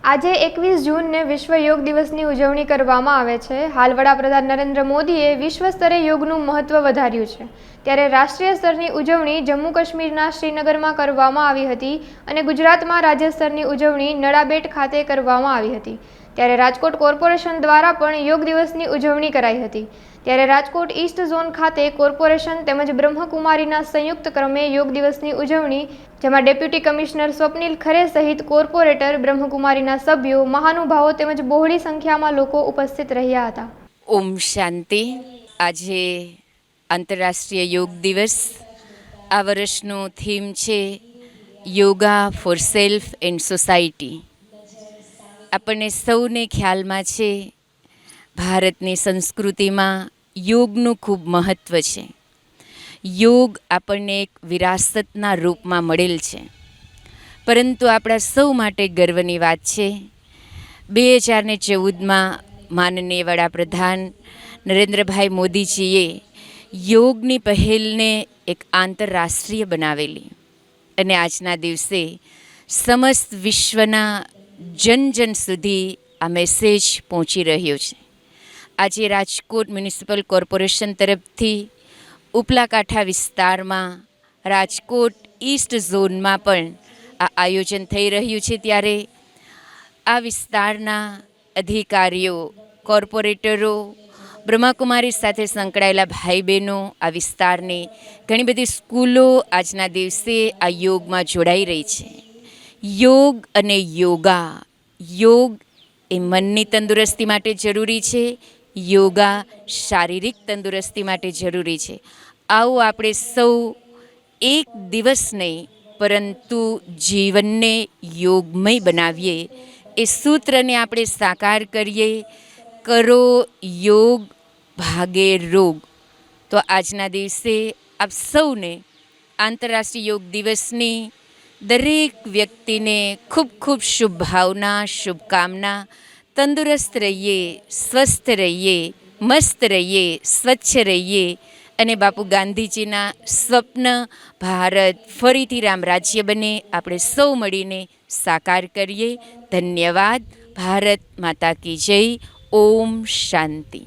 આજે 21 જૂનને વિશ્વ યોગ દિવસની ઉજવણી કરવામાં આવે છે। હાલ વડાપ્રધાન નરેન્દ્ર મોદીએ વિશ્વ સ્તરે યોગનું મહત્વ વધાર્યું છે, ત્યારે રાષ્ટ્રીય સ્તરની ઉજવણી જમ્મુ કાશ્મીરના શ્રીનગરમાં કરવામાં આવી હતી અને ગુજરાતમાં રાજ્ય સ્તરની ઉજવણી નડાબેટ ખાતે કરવામાં આવી હતી। ત્યારે રાજકોટ કોર્પોરેશન દ્વારા પણ યોગ દિવસની ઉજવણી કરાઈ હતી। ત્યારે રાજકોટ ઈસ્ટ ઝોન ખાતે કોર્પોરેશન તેમજ બ્રહ્મકુમારીના સંયુક્ત ક્રમે યોગ દિવસની ઉજવણી, જેમાં ડેપ્યુટી કમિશનર સ્વપ્નિલ ખરે સહિત કોર્પોરેટર, બ્રહ્મકુમારીના સભ્યો, મહાનુભાવો તેમજ બહોળી સંખ્યામાં લોકો ઉપસ્થિત રહ્યા હતા। ઓમ શાંતિ। આજે આંતરરાષ્ટ્રીય યોગ દિવસ, આ વર્ષનો થીમ છે yoga for self and society. આપણને સૌને ખ્યાલમાં છે, ભારતની સંસ્કૃતિમાં યોગનું ખૂબ મહત્ત્વ છે। યોગ આપણને એક વિરાસતના રૂપમાં મળેલ છે, પરંતુ આપણા સૌ માટે ગર્વની વાત છે 2014માં માનનીય વડાપ્રધાન નરેન્દ્રભાઈ મોદીજીએ યોગની પહેલને એક આંતરરાષ્ટ્રીય બનાવેલી અને આજના દિવસે સમસ્ત વિશ્વના જન સુધી આ મેસેજ પહોંચી રહ્યો છે। આજે રાજકોટ મ્યુનિસિપલ કોર્પોરેશન તરફથી ઉપલા કાંઠા વિસ્તારમાં રાજકોટ ઈસ્ટ ઝોનમાં પણ આ આયોજન થઈ રહ્યું છે। ત્યારે આ વિસ્તારના અધિકારીઓ, કોર્પોરેટરો, બ્રહ્મકુમારી સાથે સંકળાયેલા ભાઈ બહેનો, આ વિસ્તારની ઘણી બધી સ્કૂલો આજના દિવસે આ યોગમાં જોડાઈ રહી છે। યોગ અને યોગા, યોગ એ મનની તંદુરસ્તી માટે જરૂરી છે, યોગા શારીરિક તંદુરસ્તી માટે જરૂરી છે। આવો આપણે સૌ એક દિવસ નહીં પરંતુ જીવનને યોગમય બનાવીએ, એ સૂત્રને આપણે સાકાર કરીએ। કરો યોગ, ભાગે રોગ। તો આજના દિવસે આપ સૌને આંતરરાષ્ટ્રીય યોગ દિવસની દરેક વ્યક્તિને ખૂબ ખૂબ શુભભાવના, શુભકામના। તંદુરસ્ત રહીએ, સ્વસ્થ રહીએ, મસ્ત રહીએ, સ્વચ્છ રહીએ અને બાપુ ગાંધીજીના સ્વપ્ન ભારત ફરીથી રામરાજ્ય બને, આપણે સૌ મળીને સાકાર કરીએ। ધન્યવાદ। ભારત માતા કી જય। ઓમ શાંતિ।